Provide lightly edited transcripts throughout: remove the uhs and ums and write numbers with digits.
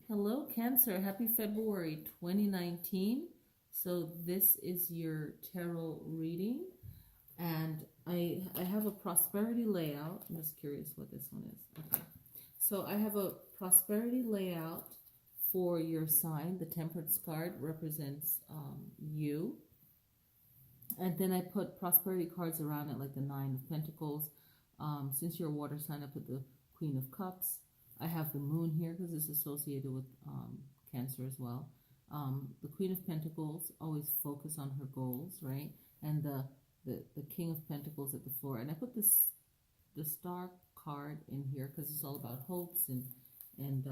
Hello, Cancer. Happy February 2019. So this is your tarot reading, and I have a prosperity layout. I'm just curious what this one is. Okay. So I have a prosperity layout for your sign. The Temperance card represents you. And then I put prosperity cards around it, like the Nine of Pentacles. Since you're a water sign, I put the Queen of Cups. I have the moon here because it's associated with Cancer as well. The Queen of Pentacles, always focus on her goals, right? And the King of Pentacles at the floor. And I put the Star card in here because it's all about hopes and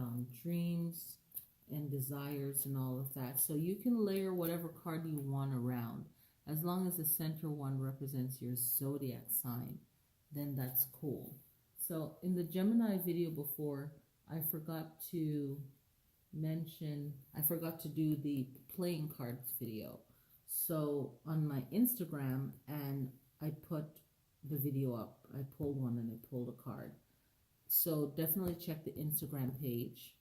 dreams and desires and all of that. So you can layer whatever card you want around. As long as the center one represents your zodiac sign, then that's cool. So in the Gemini video before, I forgot to do the playing cards video. So on my Instagram, and I put the video up, I pulled one and I pulled a card. So definitely check the Instagram page,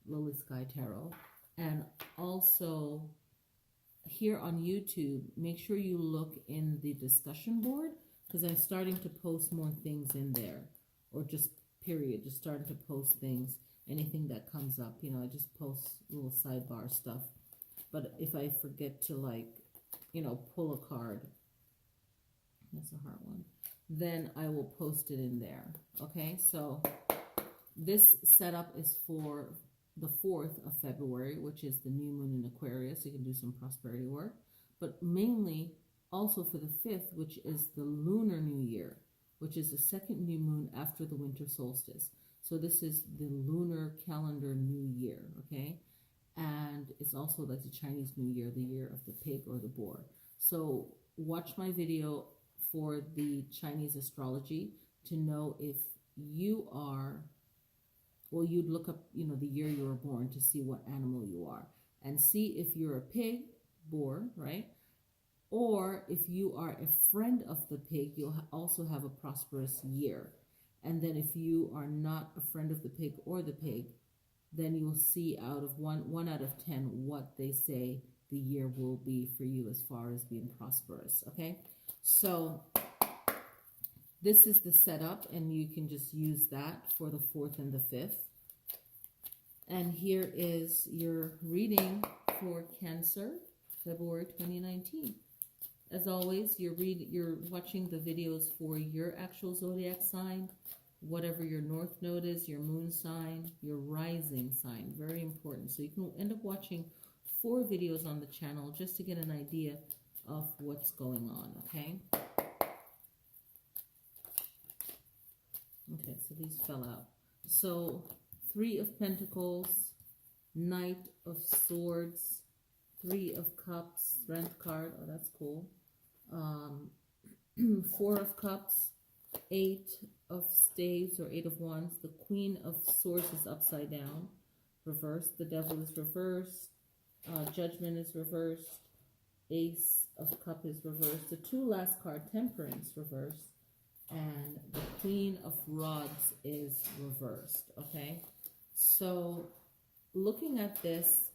Lily Sky Tarot. And also here on YouTube, make sure you look in the discussion board because I'm starting to post more things in there, or just period, just starting to post things, anything that comes up. You know, I just post little sidebar stuff. But if I forget to, like, you know, pull a card, that's a hard one, then I will post it in there. Okay, so this setup is for the 4th of February, which is the new moon in Aquarius. You can do some prosperity work, but mainly also for the 5th, which is the Lunar New Year, which is the second new moon after the winter solstice. So this is the lunar calendar new year, okay? And it's also like the Chinese New Year, the year of the pig or the boar. So watch my video for the Chinese astrology to know if you are, well, you'd look up, you know, the year you were born to see what animal you are, and see if you're a pig, boar, right? Or if you are a friend of the pig, you'll also have a prosperous year. And then if you are not a friend of the pig or the pig, then you will see out of one out of 10 what they say the year will be for you as far as being prosperous, okay? So this is the setup, and you can just use that for the 4th and the 5th. And here is your reading for Cancer, February 2019. As always, you're watching the videos for your actual zodiac sign, whatever your north node is, your moon sign, your rising sign. Very important. So you can end up watching 4 videos on the channel just to get an idea of what's going on, okay? Okay, so these fell out. So 3 of Pentacles, Knight of Swords, 3 of Cups, Strength card. Oh, that's cool. 4 of Cups, 8 of Staves or 8 of Wands. The Queen of Swords is upside down, reversed. The Devil is reversed. Judgment is reversed. Ace of Cup is reversed. The 2 last card, Temperance, reversed. And the Queen of Rods is reversed, okay? So looking at this,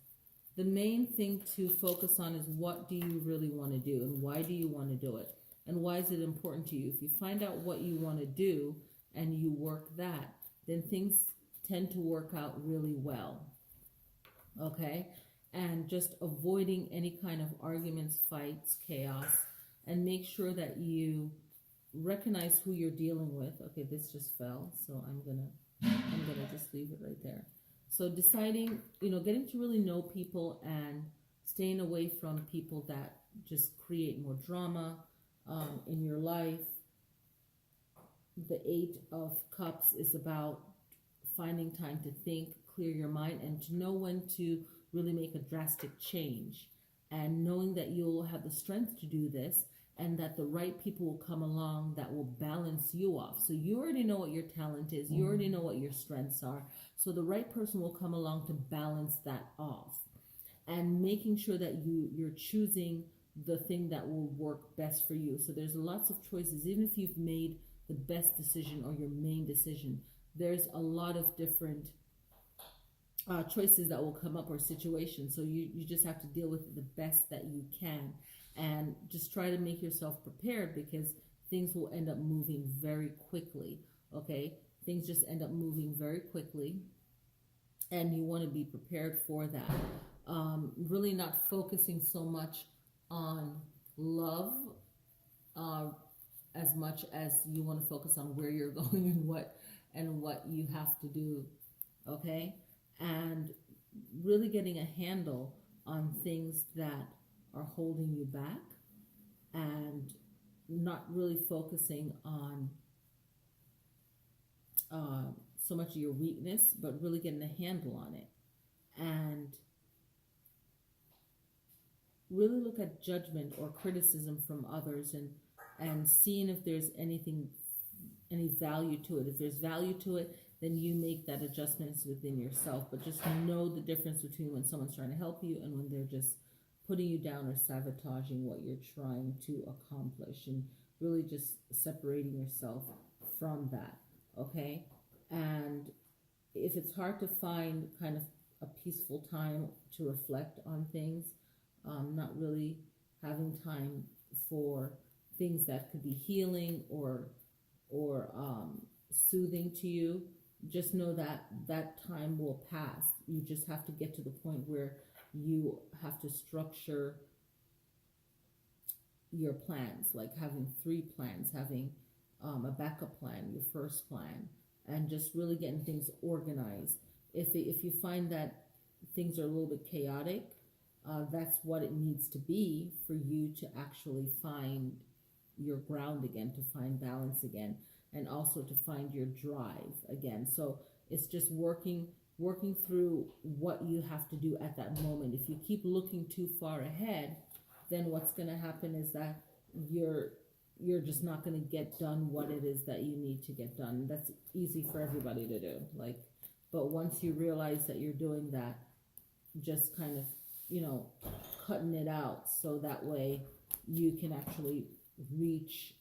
the main thing to focus on is what do you really want to do, and why do you want to do it, and why is it important to you? If you find out what you want to do and you work that, then things tend to work out really well, okay? And just avoiding any kind of arguments, fights, chaos, and make sure that you recognize who you're dealing with. Okay, this just fell, so I'm gonna just leave it right there. So deciding, you know, getting to really know people and staying away from people that just create more drama in your life. The 8 of Cups is about finding time to think, clear your mind, and to know when to really make a drastic change, and knowing that you'll have the strength to do this, and that the right people will come along that will balance you off. So you already know what your talent is. You already know what your strengths are. So the right person will come along to balance that off. And making sure that you're choosing the thing that will work best for you. So there's lots of choices. Even if you've made the best decision or your main decision, there's a lot of different choices that will come up or situations. So you just have to deal with it the best that you can, and just try to make yourself prepared, because things will end up moving very quickly. Okay, things just end up moving very quickly, and you want to be prepared for that. Really not focusing so much on love, uh, as much as you want to focus on where you're going and what you have to do. Okay, and really getting a handle on things that are holding you back, and not really focusing on so much of your weakness, but really getting a handle on it, and really look at judgment or criticism from others, and seeing if there's any value to it. If there's value to it, then you make that adjustments within yourself. But just know the difference between when someone's trying to help you and when they're just putting you down or sabotaging what you're trying to accomplish, and really just separating yourself from that. Okay, and if it's hard to find kind of a peaceful time to reflect on things, not really having time for things that could be healing or soothing to you, just know that that time will pass. You just have to get to the point where you have to structure your plans, like having 3 plans, having a backup plan, your first plan, and just really getting things organized. If you find that things are a little bit chaotic, that's what it needs to be for you to actually find your ground again, to find balance again, and also to find your drive again. So it's just working through what you have to do at that moment. If you keep looking too far ahead, then what's going to happen is that you're just not going to get done what it is that you need to get done. That's easy for everybody to do. But once you realize that you're doing that, just kind of, cutting it out, so that way you can actually reach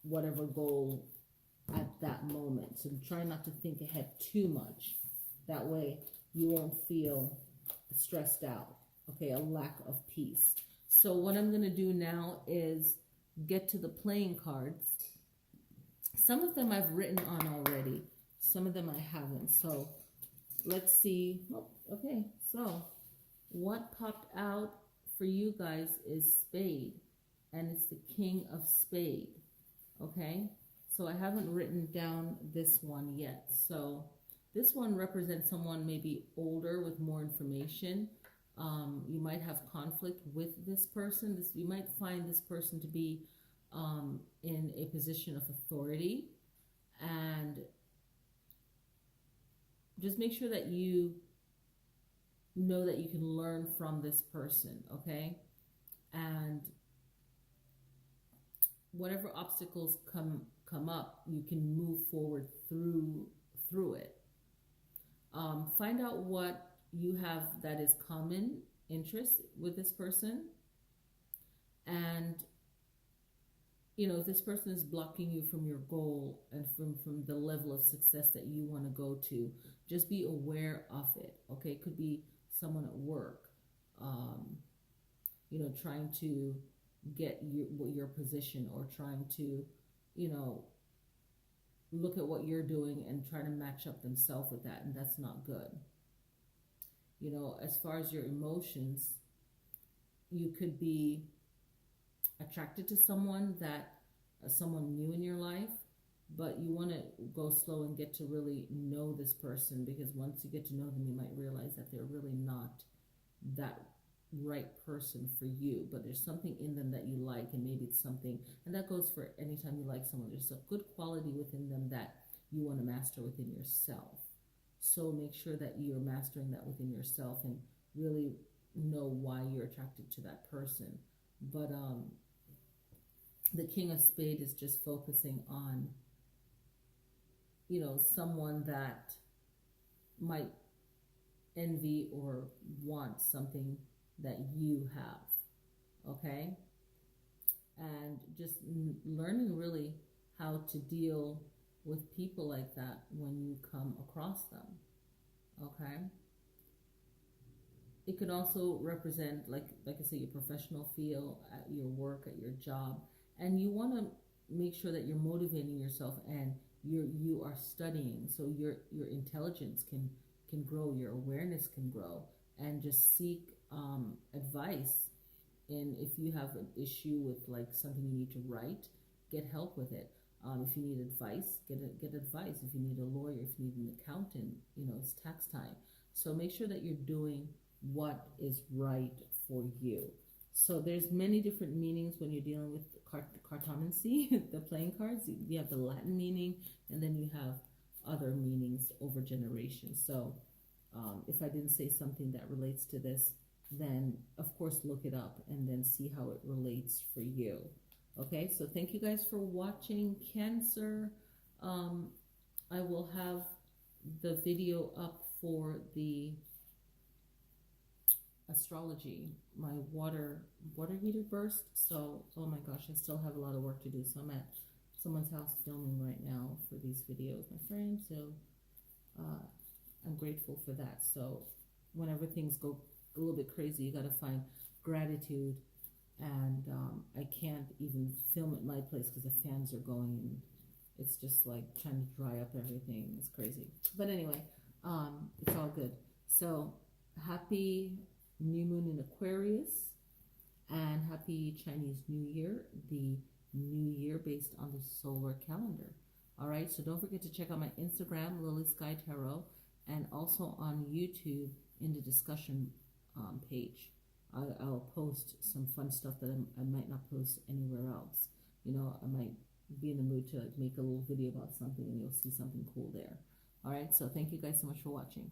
whatever goal at that moment. So try not to think ahead too much. That way you won't feel stressed out, okay, a lack of peace. So what I'm going to do now is get to the playing cards. Some of them I've written on already. Some of them I haven't. So let's see. Oh, okay, so what popped out for you guys is Spade, and it's the King of Spade. Okay, so I haven't written down this one yet. So this one represents someone maybe older with more information. You might have conflict with this person. You might find this person to be in a position of authority, and just make sure that you know that you can learn from this person, okay? And whatever obstacles come up, you can move forward through it. Find out what you have that is common interest with this person, and if this person is blocking you from your goal and from the level of success that you want to go to, just be aware of it. Okay, it could be someone at work, trying to get your position, or trying to, look at what you're doing and try to match up themselves with that, and that's not good. As far as your emotions, you could be attracted to someone someone new in your life, but you want to go slow and get to really know this person, because once you get to know them, you might realize that they're really not that right person for you, but there's something in them that you like, and maybe it's something, and that goes for anytime you like someone, there's a good quality within them that you want to master within yourself. So make sure that you're mastering that within yourself, and really know why you're attracted to that person. But the King of Spades is just focusing on, someone that might envy or want something that you have, okay? And just learning really how to deal with people like that when you come across them, okay? it could also represent, like I say, your professional field at your work, at your job, and you want to make sure that you're motivating yourself and you are studying, so your intelligence can grow, your awareness can grow, and just seek advice. And if you have an issue with like something you need to write, get help with it. If you need advice, get advice. If you need a lawyer, if you need an accountant, it's tax time. So make sure that you're doing what is right for you. So there's many different meanings when you're dealing with cartomancy, the playing cards. You have the Latin meaning, and then you have other meanings over generations. So if I didn't say something that relates to this, then of course look it up and then see how it relates for you. Okay, so thank you guys for watching. Cancer, I will have the video up for the astrology, my water heater burst. So, oh my gosh, I still have a lot of work to do. So I'm at someone's house filming right now for these videos, my friend. So I'm grateful for that. So whenever things go a little bit crazy, you got to find gratitude. And I can't even film at my place because the fans are going, and it's just like trying to dry up everything. It's crazy. But anyway, it's all good. So happy new moon in Aquarius, and happy Chinese New Year, the new year based on the solar calendar. All right, so don't forget to check out my Instagram, Lily Sky Tarot, and also on YouTube in the discussion page. I'll post some fun stuff that I might not post anywhere else. I might be in the mood to make a little video about something, and you'll see something cool there. All right, so thank you guys so much for watching.